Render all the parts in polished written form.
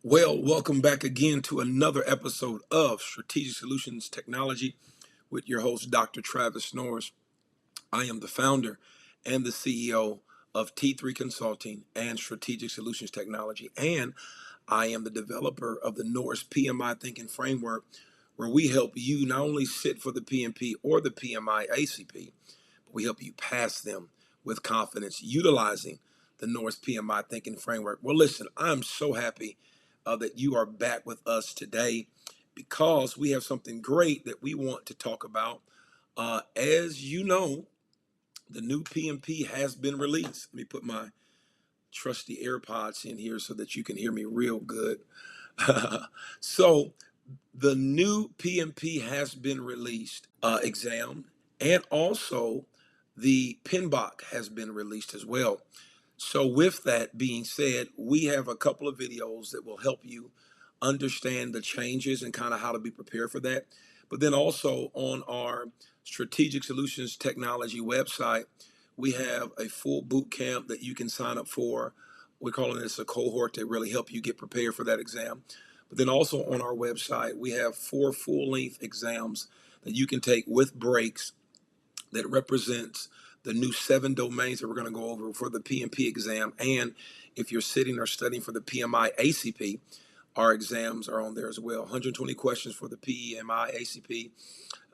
Well, welcome back again to another episode of Strategic Solutions Technology with your host, Dr. Travis Norris. I am the founder and the CEO of T3 Consulting and Strategic Solutions Technology, and I am the developer of the Norris PMI Thinking framework, where we help you not only sit for the PMP or the PMI ACP, but we help you pass them with confidence utilizing the Norris PMI Thinking framework. Well, listen, I'm so happy that you are back with us today because we have something great that we want to talk about. As you know, the new PMP has been released. Let me put my trusty AirPods in here so that you can hear me real good. So, the new PMP has been released, exam, and also the PMBOK has been released as well. So, with that being said, we have a couple of videos that will help you understand the changes and kind of how to be prepared for that. But then also on our Strategic Solutions Technology website, we have a full boot camp that you can sign up for. We're calling this a cohort to really help you get prepared for that exam. But then also on our website, we have 4 full-length exams that you can take with breaks that represents the new 7 domains that we're going to go over for the PMP exam. And if you're sitting or studying for the PMI ACP, our exams are on there as well. 120 questions for the PMI ACP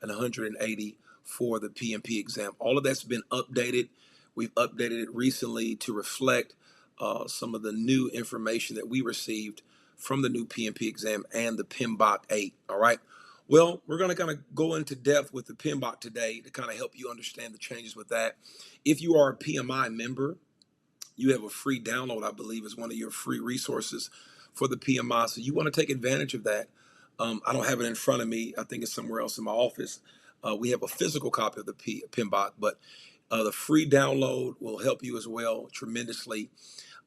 and 180 for the PMP exam. All of that's been updated. We've updated it recently to reflect some of the new information that we received from the new PMP exam and the PMBOK 8. All right. Well, we're going to kind of go into depth with the PMBOK today to kind of help you understand the changes with that. If you are a PMI member, you have a free download, I believe, is one of your free resources for the PMI. So you want to take advantage of that. I don't have it in front of me. I think it's somewhere else in my office. We have a physical copy of the PMBOK, but the free download will help you as well tremendously.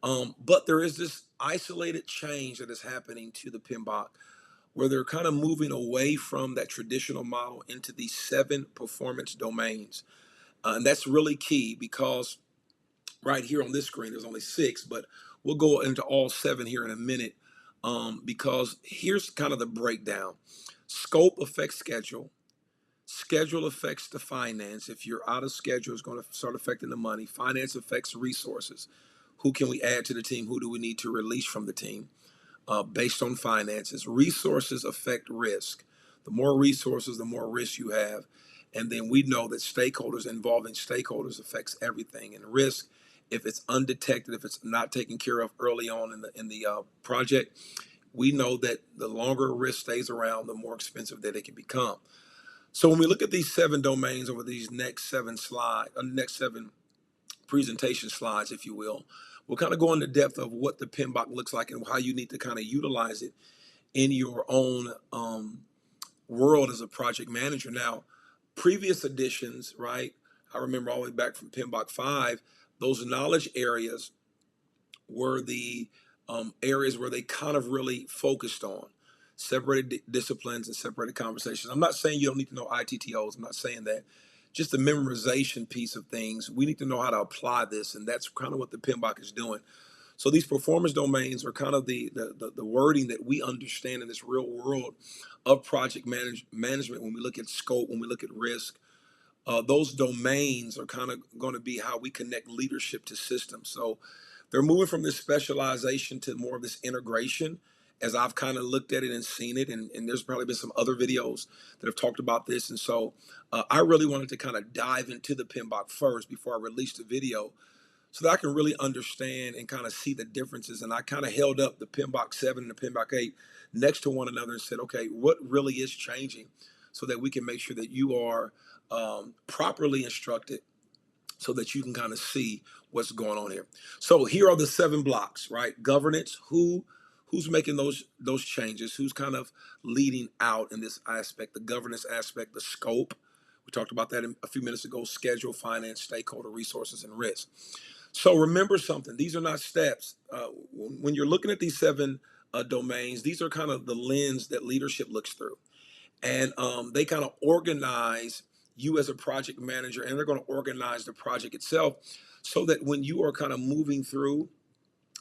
But there is this isolated change that is happening to the PMBOK where they're kind of moving away from that traditional model into these 7 performance domains. And that's really key because right here on this screen, there's only 6, but we'll go into all 7 here in a minute because here's kind of the breakdown. Scope affects schedule. Schedule affects the finance. If you're out of schedule, it's going to start affecting the money. Finance affects resources. Who can we add to the team? Who do we need to release from the team? Based on finances. Resources affect risk. The more resources, the more risk you have. And then we know that stakeholders, involving stakeholders, affects everything. And risk, if it's undetected, if it's not taken care of early on in the project, we know that the longer risk stays around, the more expensive that it can become. So when we look at these 7 domains over these next 7 presentation slides, if you will, we'll kind of go into depth of what the PMBOK looks like and how you need to kind of utilize it in your own world as a project manager. Now, previous editions, right? I remember all the way back from PMBOK 5, those knowledge areas were the areas where they kind of really focused on separated disciplines and separated conversations. I'm not saying you don't need to know ITTOs. I'm not saying that. Just the memorization piece of things. We need to know how to apply this, and that's kind of what the PMBOK is doing. So these performance domains are kind of the wording that we understand in this real world of project management. When we look at scope, when we look at risk, those domains are kind of going to be how we connect leadership to systems. So they're moving from this specialization to more of this integration, as I've kind of looked at it and seen it. And there's probably been some other videos that have talked about this. And so I really wanted to kind of dive into the PMBOK first before I released the video so that I can really understand and kind of see the differences. And I kind of held up the PMBOK 7 and the PMBOK 8 next to one another and said, okay, what really is changing so that we can make sure that you are properly instructed so that you can kind of see what's going on here. So here are the 7 blocks, right? Governance, who's making those changes, who's kind of leading out in this aspect, the governance aspect, the scope. We talked about that a few minutes ago: schedule, finance, stakeholder, resources, and risk. So remember something, these are not steps. When you're looking at these 7 domains, these are kind of the lens that leadership looks through. And they kind of organize you as a project manager, and they're going to organize the project itself so that when you are kind of moving through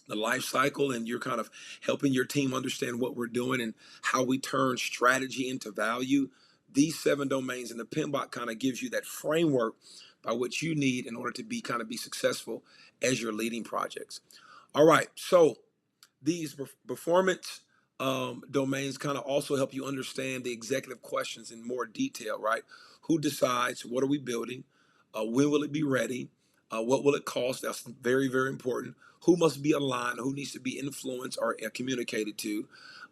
the life cycle, and you're kind of helping your team understand what we're doing and how we turn strategy into value. These 7 domains in the PMBOK kind of gives you that framework by which you need in order to be successful as you're leading projects. All right, so these performance domains kind of also help you understand the executive questions in more detail, right? Who decides? What are we building? When will it be ready? What will it cost? That's very, very important. Who must be aligned? Who needs to be influenced or communicated to?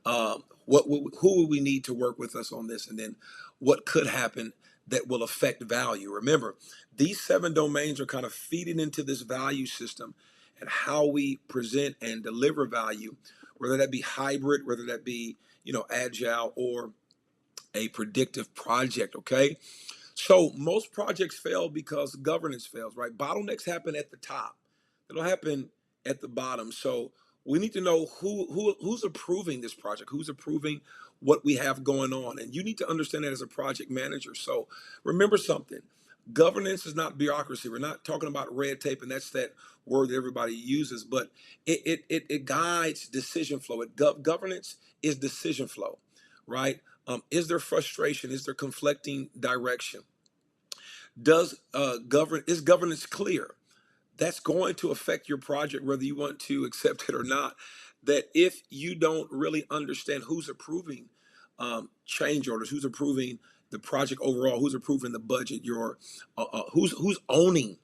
Who will we need to work with us on this? And then what could happen that will affect value? Remember, these 7 domains are kind of feeding into this value system and how we present and deliver value, whether that be hybrid, whether that be, agile or a predictive project. Okay. So most projects fail because governance fails, right? Bottlenecks happen at the top. They don't happen at the bottom. So we need to know who's approving this project, who's approving what we have going on. And you need to understand that as a project manager. So remember something. Governance is not bureaucracy. We're not talking about red tape, and that's that word that everybody uses, but it guides decision flow. Governance is decision flow, right? Is there frustration? Is there conflicting direction? Is governance clear? That's going to affect your project, whether you want to accept it or not. That if you don't really understand who's approving change orders, who's approving the project overall, who's approving the budget, who's owning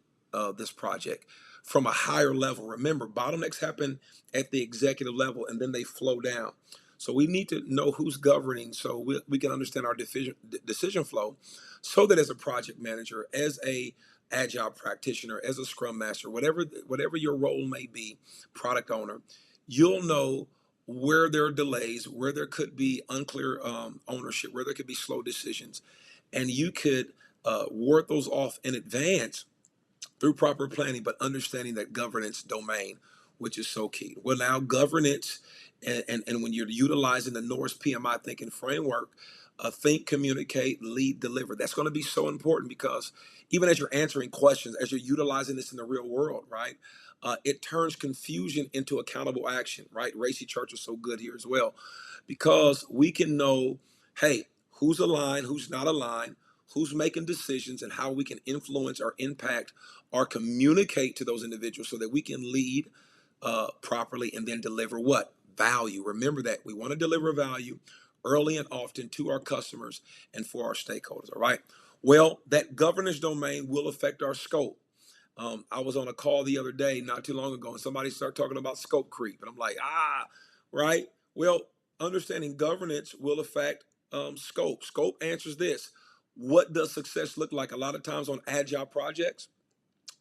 this project from a higher level. Remember, bottlenecks happen at the executive level and then they flow down. So we need to know who's governing so we can understand our decision flow, so that as a project manager, as a agile practitioner, as a scrum master, whatever your role may be, product owner, you'll know where there are delays, where there could be unclear ownership, where there could be slow decisions, and you could ward those off in advance through proper planning, but understanding that governance domain, which is so key. Well, now governance, and when you're utilizing the Norris PMI Thinking framework, think, communicate, lead, deliver. That's going to be so important because even as you're answering questions, as you're utilizing this in the real world, right? It turns confusion into accountable action, right? Racy Church is so good here as well, because we can know, hey, who's aligned, who's not aligned, who's making decisions, and how we can influence or impact or communicate to those individuals so that we can lead properly and then deliver what? Value. Remember that we want to deliver value early and often to our customers and for our stakeholders. All right. Well, that governance domain will affect our scope. I was on a call the other day, not too long ago, and somebody started talking about scope creep. And I'm like, right. Well, understanding governance will affect scope. Scope answers this. What does success look like? A lot of times on agile projects,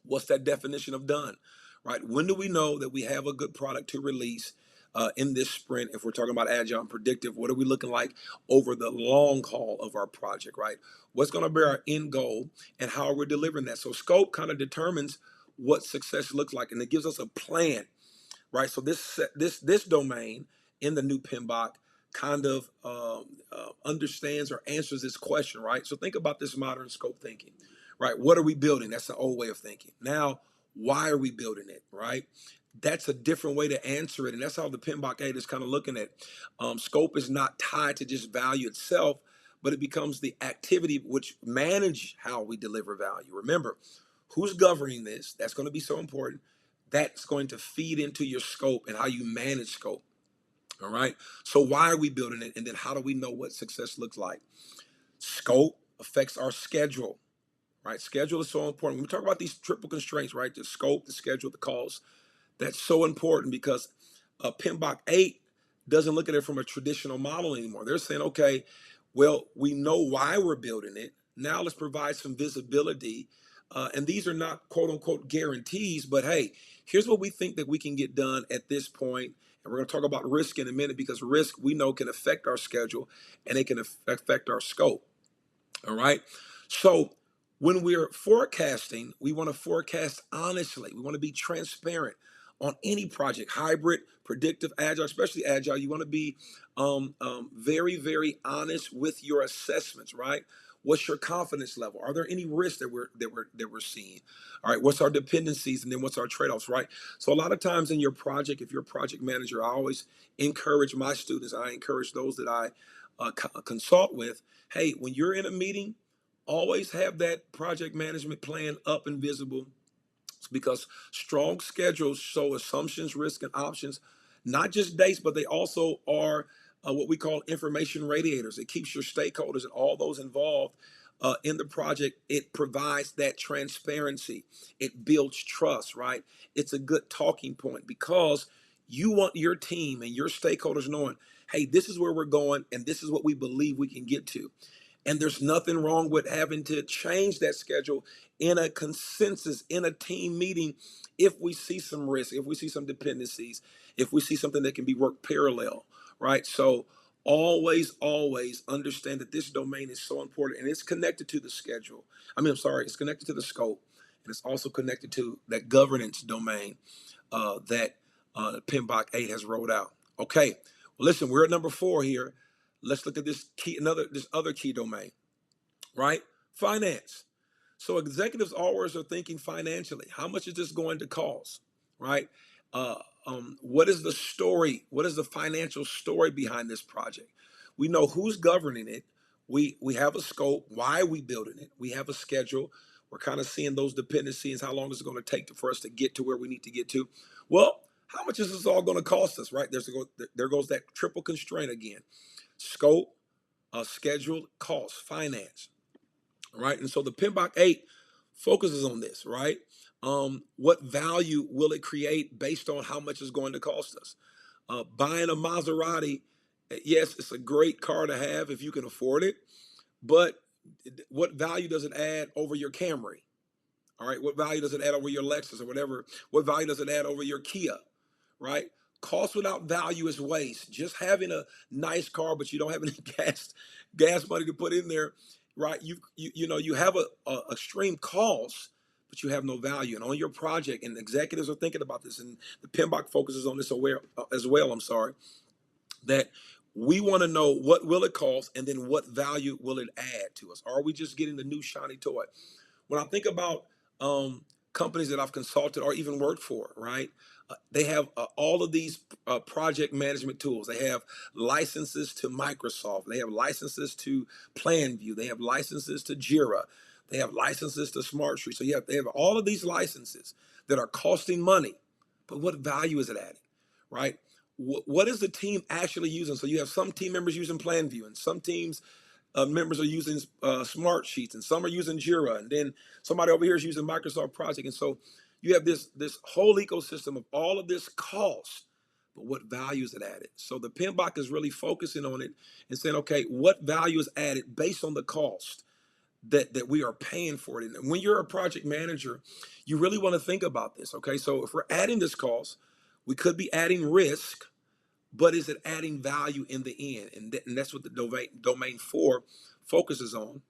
what's that definition of done, right? When do we know that we have a good product to release in this sprint? If we're talking about agile and predictive, what are we looking like over the long haul of our project, right? What's going to be our end goal and how we're delivering that? So scope kind of determines what success looks like, and it gives us a plan, right? So this domain in the new PMBOK kind of understands or answers this question, right? So think about this modern scope thinking, right? What are we building? That's the old way of thinking. Now, why are we building it, right? That's a different way to answer it, and that's how the PMBOK 8 is kind of looking at. Scope is not tied to just value itself, but it becomes the activity which manage how we deliver value. Remember, who's governing this? That's going to be so important. That's going to feed into your scope and how you manage scope. All right. So why are we building it? And then how do we know what success looks like? Scope affects our schedule, right? Schedule is so important. When we talk about these triple constraints, right? The scope, the schedule, the cost. That's so important because PMBOK 8 doesn't look at it from a traditional model anymore. They're saying, okay, well, we know why we're building it. Now let's provide some visibility. And these are not quote unquote guarantees, but hey, here's what we think that we can get done at this point. And we're going to talk about risk in a minute, because risk we know can affect our schedule and it can affect our scope. All right. So when we're forecasting, we want to forecast honestly. We want to be transparent on any project, hybrid, predictive, agile, especially agile. You want to be very, very honest with your assessments, right? What's your confidence level? Are there any risks that we're seeing? All right, what's our dependencies, and then what's our trade-offs, right? So a lot of times in your project, if you're a project manager, I always encourage my students, I encourage those that I consult with, hey, when you're in a meeting, always have that project management plan up and visible, because strong schedules show assumptions, risk, and options, not just dates, but they also are what we call information radiators. It keeps your stakeholders and all those involved in the project. It provides that transparency. It builds trust, right? It's a good talking point because you want your team and your stakeholders knowing, hey, this is where we're going and this is what we believe we can get to. And there's nothing wrong with having to change that schedule in a consensus, in a team meeting, if we see some risk, if we see some dependencies, if we see something that can be worked parallel, right? So always understand that this domain is so important and it's connected to the schedule. I'm sorry, it's connected to the scope, and it's also connected to that governance domain that PMBOK 8 has rolled out. Okay, well, listen, we're at number 4 here. Let's look at this other key domain, right? Finance. So executives always are thinking financially. How much is this going to cost, right? Uh, what is the story? What is the financial story behind this project? We know who's governing it. We have a scope. Why are we building it? We have a schedule. We're kind of seeing those dependencies. How long is it going to take for us to get to where we need to get to? Well, how much is this all going to cost us, right? There goes that triple constraint again: scope, schedule, cost, finance, right? And so the PMBOK 8 focuses on this, right? What value will it create based on how much it's going to cost us? Buying a Maserati, yes, it's a great car to have if you can afford it, but what value does it add over your Camry? All right, what value does it add over your Lexus or whatever? What value does it add over your Kia? Right? Cost without value is waste. Just having a nice car, but you don't have any gas money to put in there, right? You have a extreme cost, but you have no value. And on your project, and executives are thinking about this, and the PMBOK focuses on this as well. I'm sorry, that we want to know what will it cost, and then what value will it add to us? Are we just getting the new shiny toy? When I think about companies that I've consulted or even worked for, right? They have all of these project management tools. They have licenses to Microsoft. They have licenses to PlanView. They have licenses to Jira. They have licenses to SmartStreet. So they have all of these licenses that are costing money. But what value is it adding, right? What is the team actually using? So you have some team members using PlanView, and some teams members are using Smart Sheets, and some are using Jira, and then somebody over here is using Microsoft Project. And so you have this whole ecosystem of all of this cost, but what value is it added? So the PMBOK is really focusing on it and saying, okay, what value is added based on the cost that we are paying for it? And when you're a project manager, you really want to think about this, okay? So if we're adding this cost, we could be adding risk, but is it adding value in the end? And that's what the domain 4 focuses on: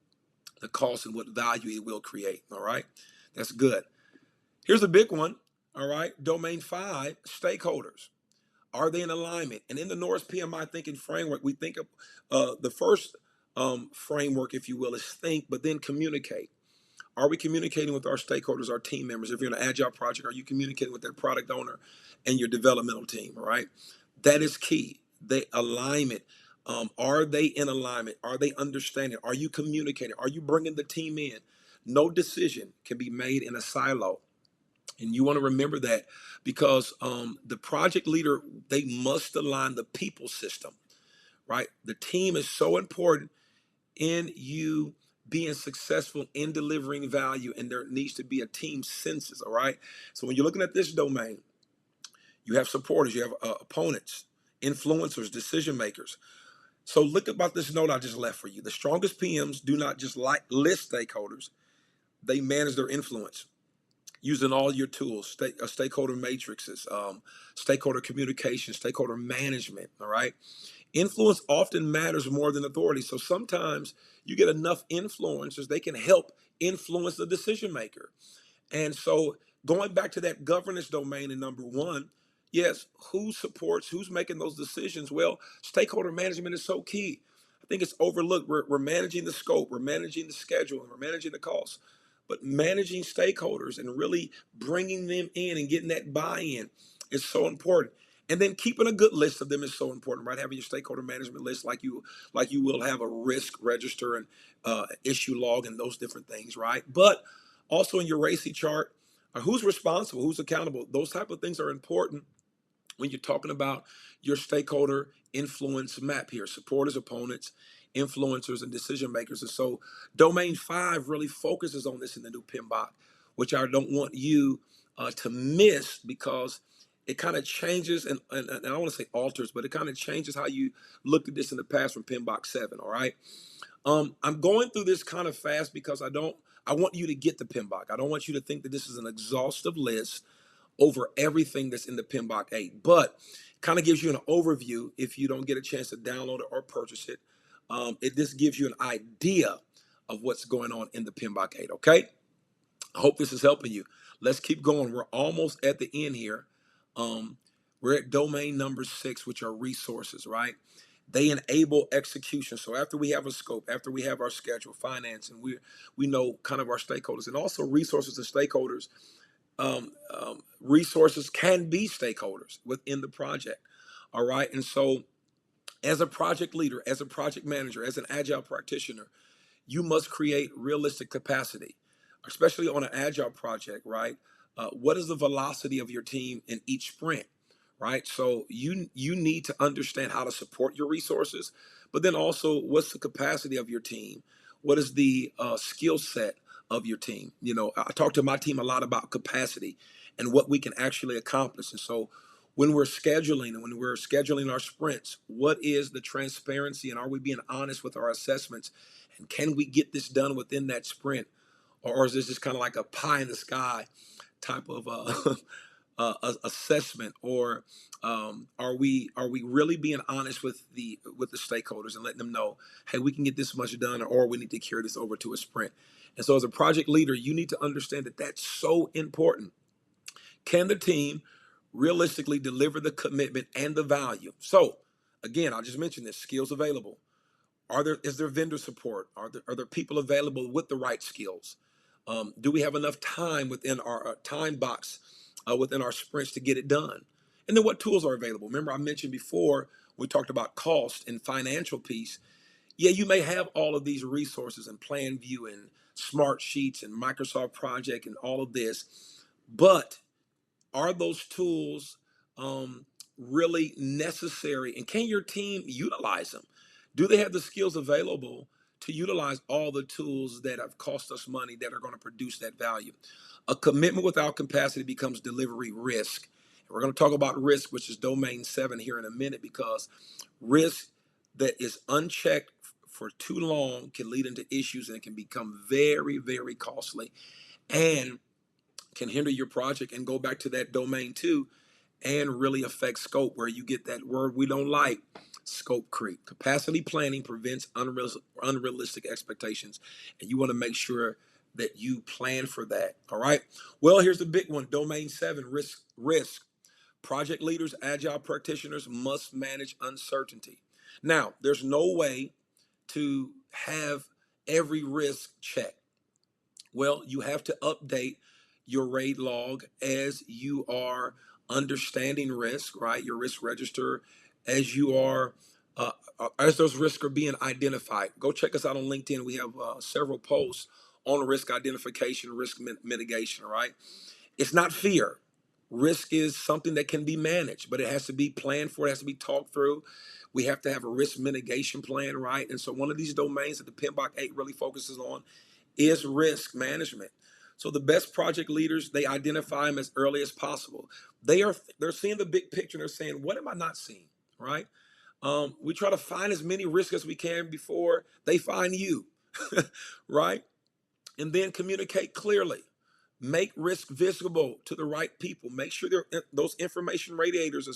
the cost and what value it will create. All right, that's good. Here's a big one. All right, domain 5: stakeholders. Are they in alignment? And in the Norris PMI Thinking framework, we think of the first framework, if you will, is think, but then communicate. Are we communicating with our stakeholders, our team members? If you're in an agile project, are you communicating with that product owner and your developmental team? All right. That is key. The alignment. Are they in alignment? Are they understanding? Are you communicating? Are you bringing the team in? No decision can be made in a silo. And you want to remember that, because the project leader, they must align the people system, right? The team is so important in you being successful in delivering value, and there needs to be a team census, all right? So when you're looking at this domain, you have supporters, you have opponents, influencers, decision makers. So look about this note I just left for you. The strongest PMs do not just list stakeholders, they manage their influence using all your tools, stakeholder matrices, stakeholder communication, stakeholder management, all right? Influence often matters more than authority. So sometimes you get enough influencers, they can help influence the decision maker. And so going back to that governance domain in number 1, yes, who supports, who's making those decisions? Well, stakeholder management is so key. I think it's overlooked. We're managing the scope, we're managing the schedule, and we're managing the costs. But managing stakeholders and really bringing them in and getting that buy-in is so important. And then keeping a good list of them is so important, right? Having your stakeholder management list, like you will have a risk register and issue log and those different things, right? But also in your RACI chart, who's responsible, who's accountable. Those type of things are important when you're talking about your stakeholder influence map here: supporters, opponents, influencers, and decision makers. And so domain 5 really focuses on this in the new PMBOK, which I don't want you to miss, because it kind of changes and I don't want to say alters, but it kind of changes how you looked at this in the past from PMBOK 7. All right. I'm going through this kind of fast because I want you to get the PMBOK. I don't want you to think that this is an exhaustive list over everything that's in the PMBOK 8, but kind of gives you an overview if you don't get a chance to download it or purchase it. This gives you an idea of what's going on in the PMBOK 8, okay? I hope this is helping you. Let's keep going. We're almost at the end here. We're at domain number 6, which are resources, right? They enable execution. So after we have a scope, after we have our schedule, finance, and we know kind of our stakeholders, and also resources and stakeholders. Resources can be stakeholders within the project. All right. And so, as a project leader, as a project manager, as an agile practitioner, you must create realistic capacity, especially on an agile project, right? What is the velocity of your team in each sprint, right? So you need to understand how to support your resources, but then also what's the capacity of your team? What is the skill set of your team? You know, I talk to my team a lot about capacity and what we can actually accomplish. And so when we're scheduling and when we're scheduling our sprints, what is the transparency, and are we being honest with our assessments? And can we get this done within that sprint? Or is this just kind of like a pie in the sky type of assessment? Or are we really being honest with the stakeholders and letting them know, hey, we can get this much done, or we need to carry this over to a sprint? And so as a project leader, you need to understand that that's so important. Can the team realistically deliver the commitment and the value? So again, I just mentioned this: skills available. Is there vendor support? Are there people available with the right skills? Do we have enough time within our time box within our sprints to get it done? And then what tools are available? Remember, I mentioned before, we talked about cost and financial piece. Yeah, you may have all of these resources and plan view and smart sheets and Microsoft Project and all of this, but are those tools really necessary? And can your team utilize them? Do they have the skills available to utilize all the tools that have cost us money that are going to produce that value? A commitment without capacity becomes delivery risk. And we're going to talk about risk, which is domain 7 here in a minute, because risk that is unchecked for too long can lead into issues, and it can become very, very costly and can hinder your project and go back to that domain 2 and really affect scope, where you get that word we don't like: scope creep. Capacity planning prevents unrealistic expectations, and you want to make sure that you plan for that. All right. Well, here's the big one: domain 7, risk. Project leaders, agile practitioners must manage uncertainty. Now, there's no way to have every risk checked. Well, you have to update your RAID log as you are understanding risk, right? Your risk register, as you are, as those risks are being identified. Go check us out on LinkedIn. We have several posts on risk identification, risk mitigation, right? It's not fear. Risk is something that can be managed, but it has to be planned for. It has to be talked through. We have to have a risk mitigation plan, right? And so one of these domains that the PMBOK 8 really focuses on is risk management. So the best project leaders, they identify them as early as possible. They're seeing the big picture, and they're saying, what am I not seeing, right? We try to find as many risks as we can before they find you, right? And then communicate clearly. Make risk visible to the right people. Make sure those information radiators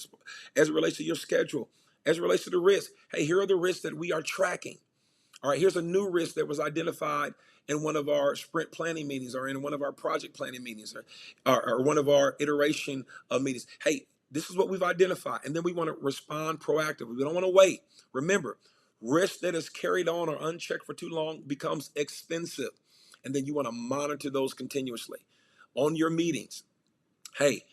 as it relates to your schedule, as it relates to the risk. Hey, here are the risks that we are tracking. All right, here's a new risk that was identified in one of our sprint planning meetings, or in one of our project planning meetings, or one of our iteration meetings. Hey, this is what we've identified. And then we want to respond proactively. We don't want to wait. Remember, Risk that is carried on or unchecked for too long becomes expensive. And then you want to monitor those continuously on your meetings. Hey,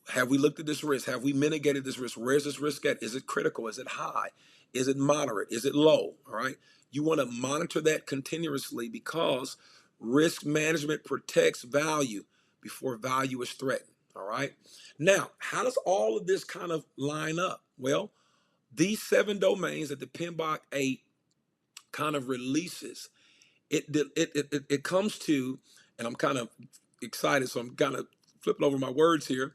have we looked at this risk? Have we mitigated this risk? Where's this risk at? Is it critical? Is it high? Is it moderate? Is it low? All right. You want to monitor that continuously because risk management protects value before value is threatened. All right. Now, how does all of this kind of line up? Well, these 7 domains that the PMBOK 8 kind of releases, it comes to, and I'm kind of excited, so I'm kind of flipping over my words here.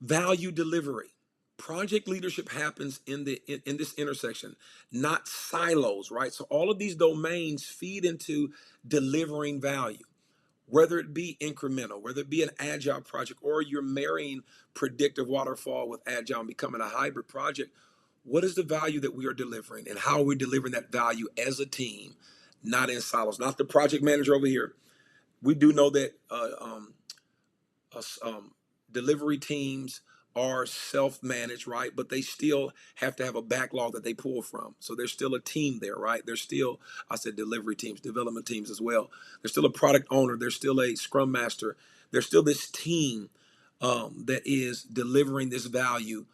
Value delivery. Project leadership happens in this intersection, not silos, right? So all of these domains feed into delivering value, whether it be incremental, whether it be an agile project, or you're marrying predictive waterfall with agile and becoming a hybrid project. What is the value that we are delivering, and how are we delivering that value as a team, not in silos? Not the project manager over here. We do know that delivery teams are self-managed, right? But they still have to have a backlog that they pull from. So there's still a team there, right? There's still, I said delivery teams, development teams as well. There's still a product owner. There's still a scrum master. There's still this team that is delivering this value,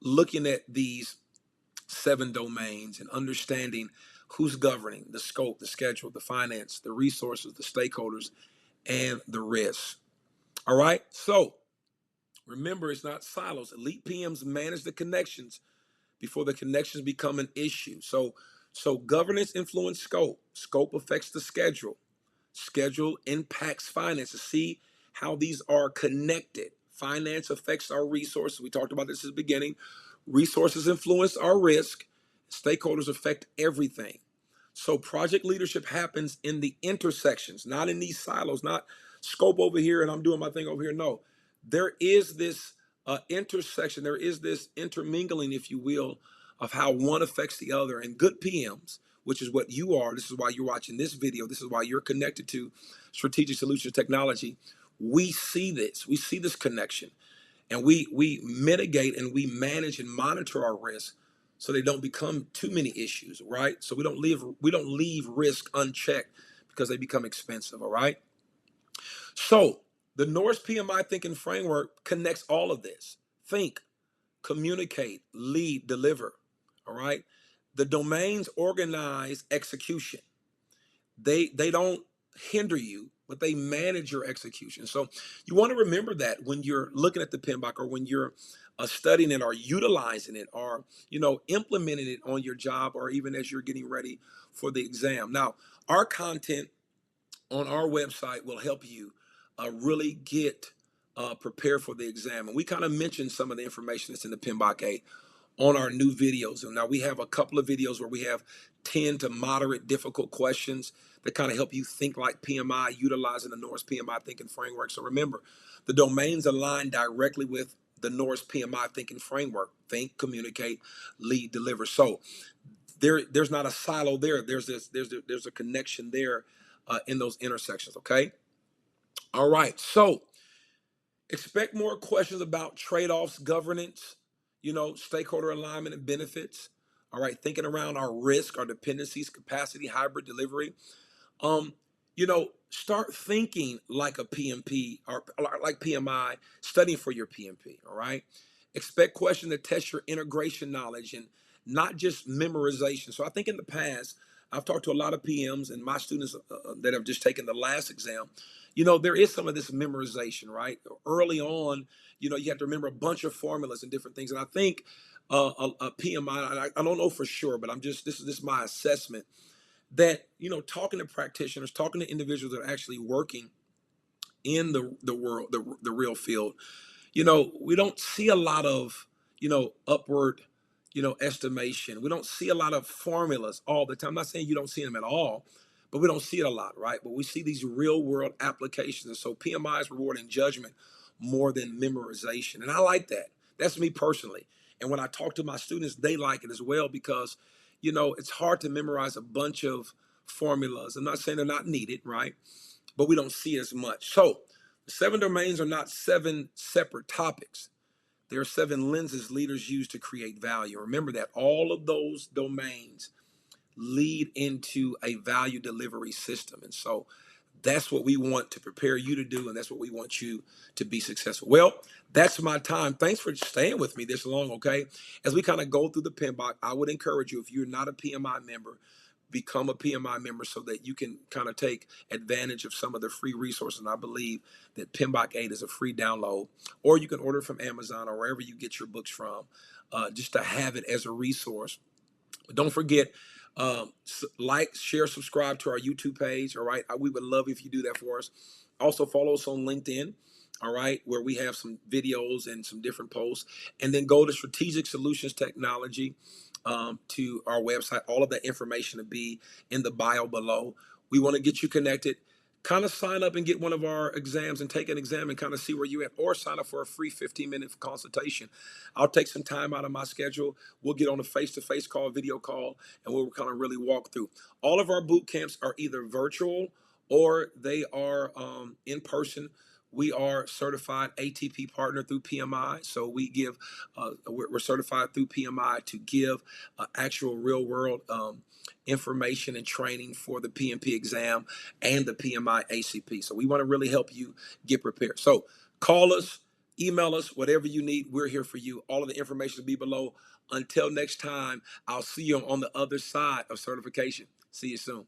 looking at these 7 domains and understanding who's governing the scope, the schedule, the finance, the resources, the stakeholders, and the risks. All right. So remember, it's not silos. Elite PMs manage the connections before the connections become an issue. So governance influence scope. Scope affects the schedule. Schedule impacts finances. See how these are connected. Finance affects our resources. We talked about this at the beginning. Resources influence our risk. Stakeholders affect everything. So project leadership happens in the intersections, not in these silos, not scope over here and I'm doing my thing over here. No, there is this intersection. There is this intermingling, if you will, of how one affects the other. And good PMs, which is what you are, this is why you're watching this video, this is why you're connected to Strategic Solutions Technology. We see this. We see this connection. And we mitigate and we manage and monitor our risks so they don't become too many issues, right? So we don't leave risk unchecked because they become expensive, all right? So the Norris PMI Thinking Framework connects all of this. Think, communicate, lead, deliver, all right? The domains organize execution. They don't hinder you, but they manage your execution. So you want to remember that when you're looking at the PMBOK, or when you're studying it or utilizing it, or implementing it on your job, or even as you're getting ready for the exam. Now, our content on our website will help you really get prepared for the exam. And we kind of mentioned some of the information that's in the PMBOK 8 on our new videos. And now we have a couple of videos where we have 10 to moderate difficult questions that kind of help you think like PMI, utilizing the Norris PMI Thinking Framework. So remember, the domains align directly with the Norris PMI Thinking Framework. Think, communicate, lead, deliver. So there's not a silo there. There's a connection there in those intersections. Okay. All right. So expect more questions about trade-offs, governance, stakeholder alignment and benefits. All right, thinking around our risk, our dependencies, capacity, hybrid delivery. Um, Start thinking like a PMP or like PMI, studying for your PMP. All right. Expect questions that test your integration knowledge and not just memorization. So I think in the past, I've talked to a lot of PMs and my students that have just taken the last exam. There is some of this memorization, right? Early on, you have to remember a bunch of formulas and different things. And I think a PMI, I don't know for sure, but this is my assessment that, talking to practitioners, talking to individuals that are actually working in the world, the real field, we don't see a lot of, upward, estimation. We don't see a lot of formulas all the time. I'm not saying you don't see them at all, but we don't see it a lot, right? But we see these real world applications. And so PMI is rewarding judgment more than memorization. And I like that. That's me personally. And when I talk to my students, they like it as well because, it's hard to memorize a bunch of formulas. I'm not saying they're not needed, right? But we don't see it as much. So the 7 domains are not 7 separate topics. There are 7 lenses leaders use to create value. Remember that all of those domains lead into a value delivery system. And so that's what we want to prepare you to do, and that's what we want you to be successful. Well, that's my time. Thanks for staying with me this long, okay? As we kind of go through the PMBOK, I would encourage you, if you're not a PMI member, become a PMI member so that you can kind of take advantage of some of the free resources. And I believe that PMBOK 8 is a free download, or you can order from Amazon or wherever you get your books from, just to have it as a resource. But don't forget, like, share, subscribe to our YouTube page. All right. We would love if you do that for us. Also, follow us on LinkedIn. All right. Where we have some videos and some different posts. And then go to Strategic Solutions Technology, to our website. All of that information will be in the bio below. We want to get you connected. Kind of sign up and get one of our exams and take an exam and kind of see where you're at, or sign up for a free 15-minute consultation. I'll take some time out of my schedule. We'll get on a face-to-face call, video call, and we'll kind of really walk through. All of our boot camps are either virtual or they are in person. We are certified ATP partner through PMI, so we give. We're certified through PMI to give actual real-world information and training for the PMP exam and the PMI ACP. So we want to really help you get prepared. So call us, email us, whatever you need. We're here for you. All of the information will be below. Until next time, I'll see you on the other side of certification. See you soon.